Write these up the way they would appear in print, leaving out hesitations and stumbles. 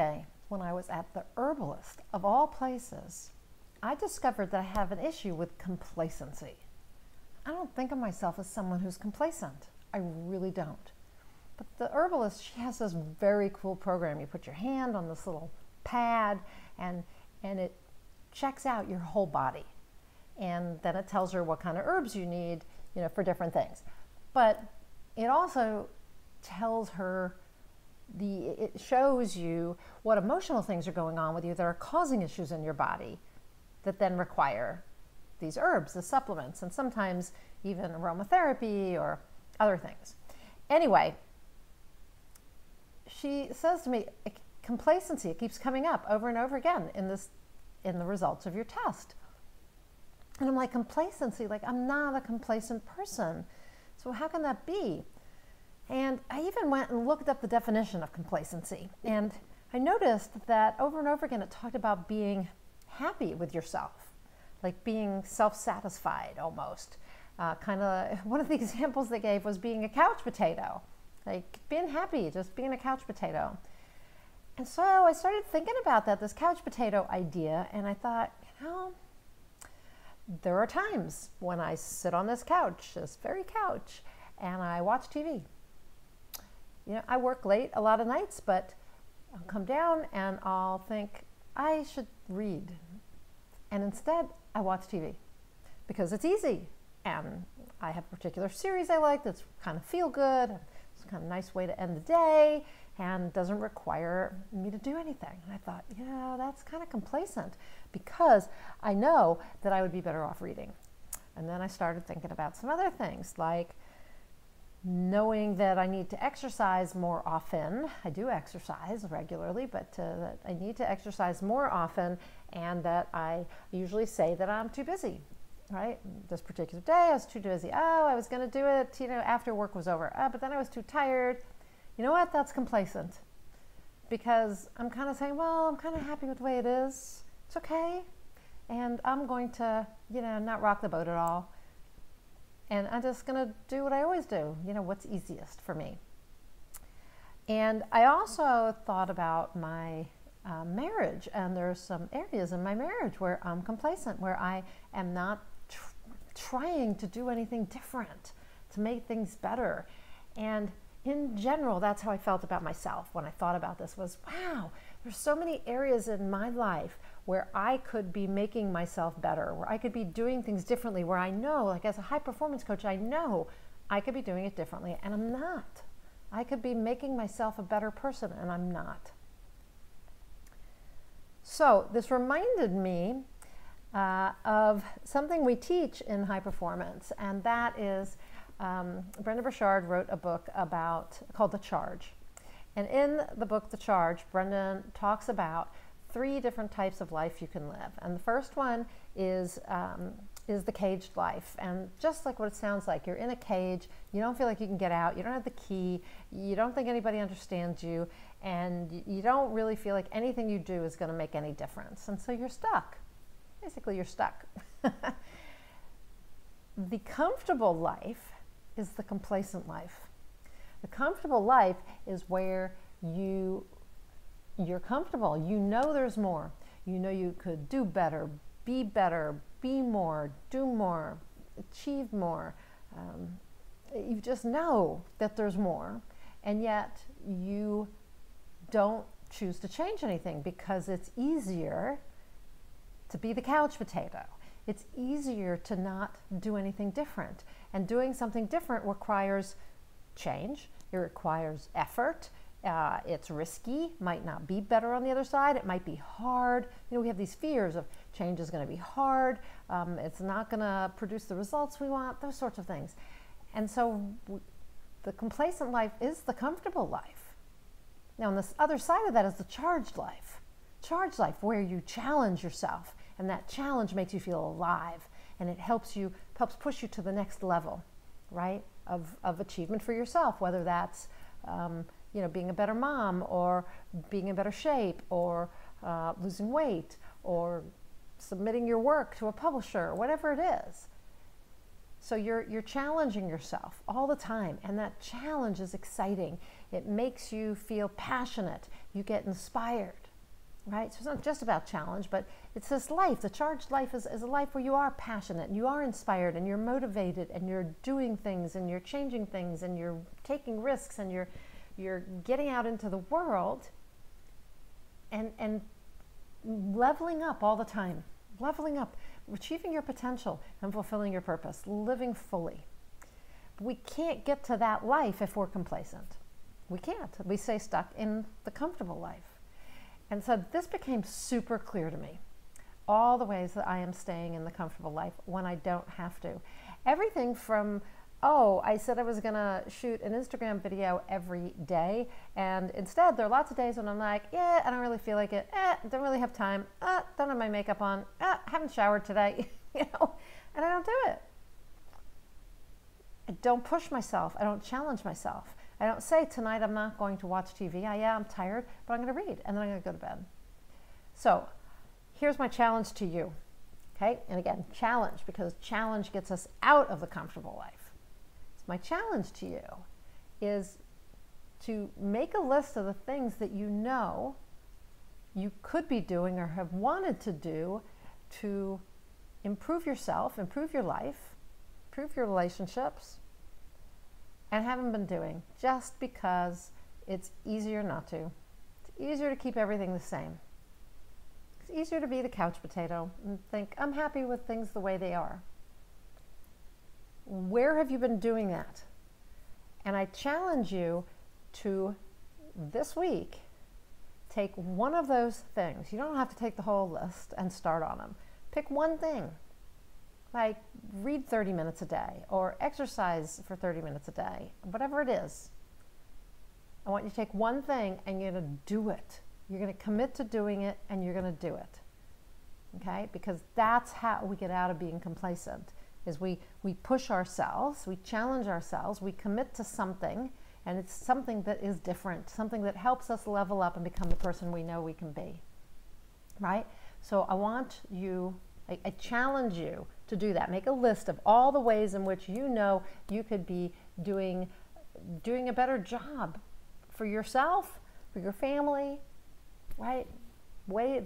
day, when I was at the herbalist, of all places, I discovered that I have an issue with complacency. I don't think of myself as someone who's complacent. I really don't. But the herbalist, she has this very cool program. You put your hand on this little pad and it checks out your whole body. And then it tells her what kind of herbs you need, for different things. But it also tells her, it shows you what emotional things are going on with you that are causing issues in your body that then require these herbs, the supplements, and sometimes even aromatherapy or other things. Anyway, she says to me, complacency, it keeps coming up over and over again in the results of your test. And I'm like, complacency, like I'm not a complacent person. So how can that be? And I even went and looked up the definition of complacency. And I noticed that over and over again, it talked about being happy with yourself, like being self-satisfied almost. One of the examples they gave was being a couch potato, like being happy, just being a couch potato. And so I started thinking about this couch potato idea, and I thought, there are times when I sit on this couch, this very couch, and I watch TV. I work late a lot of nights, but I'll come down and I'll think, I should read. And instead, I watch TV because it's easy. And I have a particular series I like that's kind of feel good. It's kind of a nice way to end the day and doesn't require me to do anything. And I thought, that's kind of complacent because I know that I would be better off reading. And then I started thinking about some other things, like knowing that I need to exercise more often. I do exercise regularly, but that I need to exercise more often, and that I usually say that I'm too busy, right? This particular day I was too busy. Oh, I was going to do it, after work was over. But then I was too tired. You know what? That's complacent, because I'm kind of saying, well, I'm kind of happy with the way it is. It's okay. And I'm going to, not rock the boat at all. And I'm just going to do what I always do, what's easiest for me. And I also thought about my marriage, and there's some areas in my marriage where I'm complacent, where I am not trying to do anything different to make things better. And in general, that's how I felt about myself when I thought about this, was, wow, there's so many areas in my life where I could be making myself better, where I could be doing things differently, where I know, like as a high performance coach, I know I could be doing it differently, and I'm not. I could be making myself a better person, and I'm not. So this reminded me of something we teach in high performance, and that is, Brenda Burchard wrote a book called The Charge. And in the book, The Charge, Brenda talks about 3 different types of life you can live. And the first one is the caged life. And just like what it sounds like, you're in a cage, you don't feel like you can get out, you don't have the key, you don't think anybody understands you, and you don't really feel like anything you do is going to make any difference. And so you're stuck. Basically, you're stuck. The comfortable life is the complacent life. The comfortable life is where you're comfortable. You know there's more. You know you could do better, be more, do more, achieve more. You just know that there's more, and yet you don't choose to change anything because it's easier to be the couch potato. It's easier to not do anything different. And doing something different requires change. It requires effort. It's risky, might not be better on the other side. It might be hard. We have these fears of change is going to be hard. It's not going to produce the results we want, those sorts of things. And so the complacent life is the comfortable life. Now, on this other side of that is the charged life. Charged life, where you challenge yourself, and that challenge makes you feel alive, and it helps push you to the next level, right, of achievement for yourself, whether that's being a better mom, or being in better shape, or losing weight, or submitting your work to a publisher, or whatever it is. So you're challenging yourself all the time, and that challenge is exciting. It makes you feel passionate. You get inspired, right? So it's not just about challenge, but it's this life. The charged life is a life where you are passionate, and you are inspired, and you're motivated, and you're doing things, and you're changing things, and you're taking risks, and you're getting out into the world and leveling up all the time. Leveling up, achieving your potential, and fulfilling your purpose, living fully. We can't get to that life if we're complacent. We can't. We stay stuck in the comfortable life. And so this became super clear to me. All the ways that I am staying in the comfortable life when I don't have to. Everything from, oh, I said I was going to shoot an Instagram video every day, and instead there are lots of days when I'm like, yeah, I don't really feel like it, don't really have time, don't have my makeup on, haven't showered today, and I don't do it. I don't push myself. I don't challenge myself. I don't say, tonight I'm not going to watch TV. I'm tired, but I'm going to read, and then I'm going to go to bed. So here's my challenge to you, okay? And again, challenge, because challenge gets us out of the comfortable life. So my challenge to you is to make a list of the things that you know you could be doing or have wanted to do to improve yourself, improve your life, improve your relationships, and haven't been doing just because it's easier not to. It's easier to keep everything the same. It's easier to be the couch potato and think, I'm happy with things the way they are. Where have you been doing that? And I challenge you to, this week, take one of those things. You don't have to take the whole list and start on them. Pick one thing. Like read 30 minutes a day or exercise for 30 minutes a day, whatever it is. I want you to take one thing and you're going to do it. You're going to commit to doing it and you're going to do it. Okay? Because that's how we get out of being complacent, is we push ourselves, we challenge ourselves, we commit to something, and it's something that is different, something that helps us level up and become the person we know we can be. Right? So I want you, I challenge you to do that. Make a list of all the ways in which you know you could be doing a better job for yourself, for your family, right?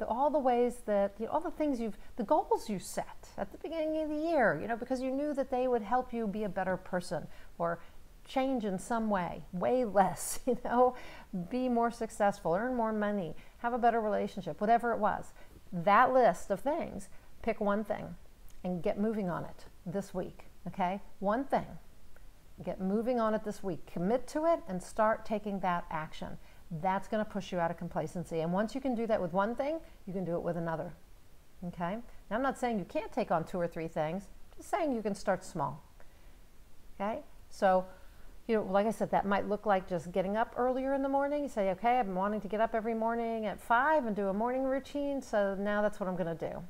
All the ways that, all the things the goals you set at the beginning of the year, because you knew that they would help you be a better person or change in some way, weigh less, be more successful, earn more money, have a better relationship, whatever it was. That list of things, pick one thing and get moving on it this week, okay? One thing. Get moving on it this week. Commit to it and start taking that action. That's going to push you out of complacency. And once you can do that with one thing, you can do it with another, okay? Now, I'm not saying you can't take on 2 or 3 things. I'm just saying you can start small, okay? So, like I said, that might look like just getting up earlier in the morning. You say, okay, I've been wanting to get up every morning at 5 and do a morning routine, so now that's what I'm going to do.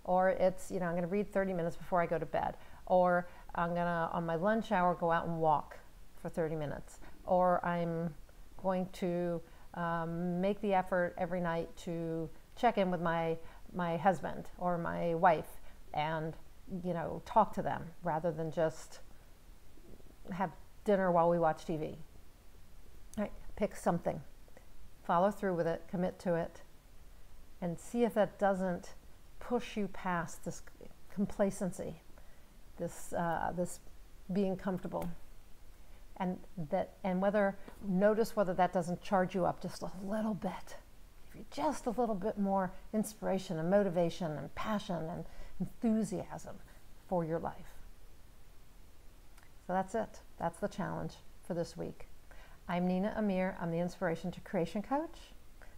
Or it's, I'm going to read 30 minutes before I go to bed. Or I'm going to, on my lunch hour, go out and walk for 30 minutes. Or I'm going to make the effort every night to check in with my husband or my wife and, talk to them rather than just have dinner while we watch TV. All right, pick something. Follow through with it, commit to it, and see if that doesn't push you past this complacency, this being comfortable, and notice whether that doesn't charge you up just a little bit. Give you just a little bit more inspiration and motivation and passion and enthusiasm for your life. So that's it. That's the challenge for this week. I'm Nina Amir. I'm the Inspiration to Creation Coach.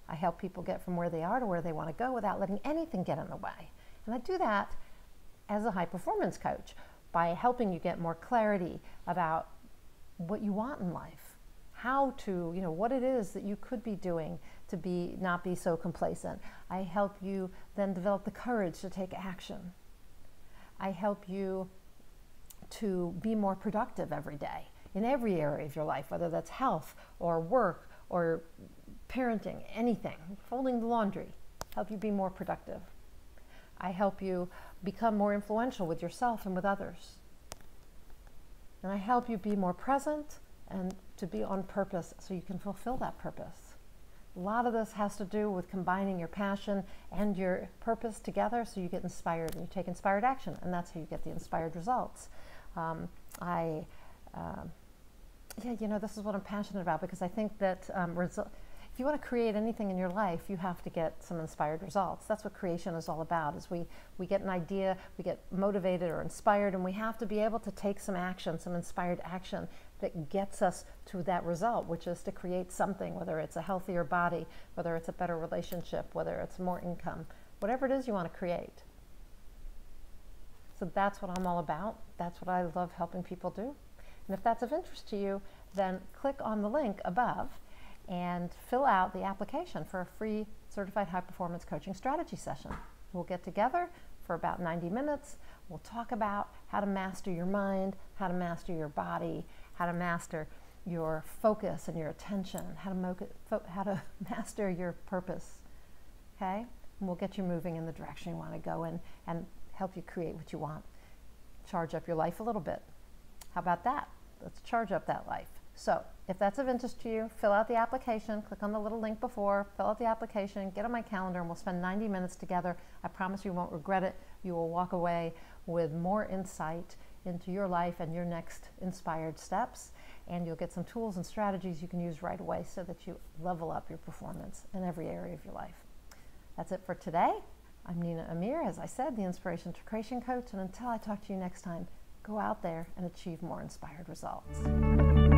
I help people get from where they are to where they want to go without letting anything get in the way. And I do that as a high performance coach by helping you get more clarity about what you want in life, how to, what it is that you could be doing to not be so complacent. I help you then develop the courage to take action. I help you to be more productive every day in every area of your life, whether that's health or work or parenting, anything, folding the laundry, help you be more productive. I help you become more influential with yourself and with others. And I help you be more present and to be on purpose so you can fulfill that purpose. A lot of this has to do with combining your passion and your purpose together so you get inspired and you take inspired action, and that's how you get the inspired results. Yeah, you know, this is what I'm passionate about, because I think that if you want to create anything in your life, you have to get some inspired results. That's what creation is all about, is we get an idea, we get motivated or inspired, and we have to be able to take some action, some inspired action that gets us to that result, which is to create something, whether it's a healthier body, whether it's a better relationship, whether it's more income, whatever it is you want to create. So that's what I'm all about. That's what I love helping people do. And if that's of interest to you, then click on the link above and fill out the application for a free Certified High Performance Coaching Strategy session. We'll get together for about 90 minutes. We'll talk about how to master your mind, how to master your body, how to master your focus and your attention, how to master your purpose, okay? And we'll get you moving in the direction you want to go in and help you create what you want. Charge up your life a little bit. How about that? Let's charge up that life. So if that's of interest to you, fill out the application, click on the little link before, fill out the application, get on my calendar, and we'll spend 90 minutes together. I promise you won't regret it. You will walk away with more insight into your life and your next inspired steps, and you'll get some tools and strategies you can use right away so that you level up your performance in every area of your life. That's it for today. I'm Nina Amir, as I said, the Inspiration to Creation Coach, and until I talk to you next time, go out there and achieve more inspired results.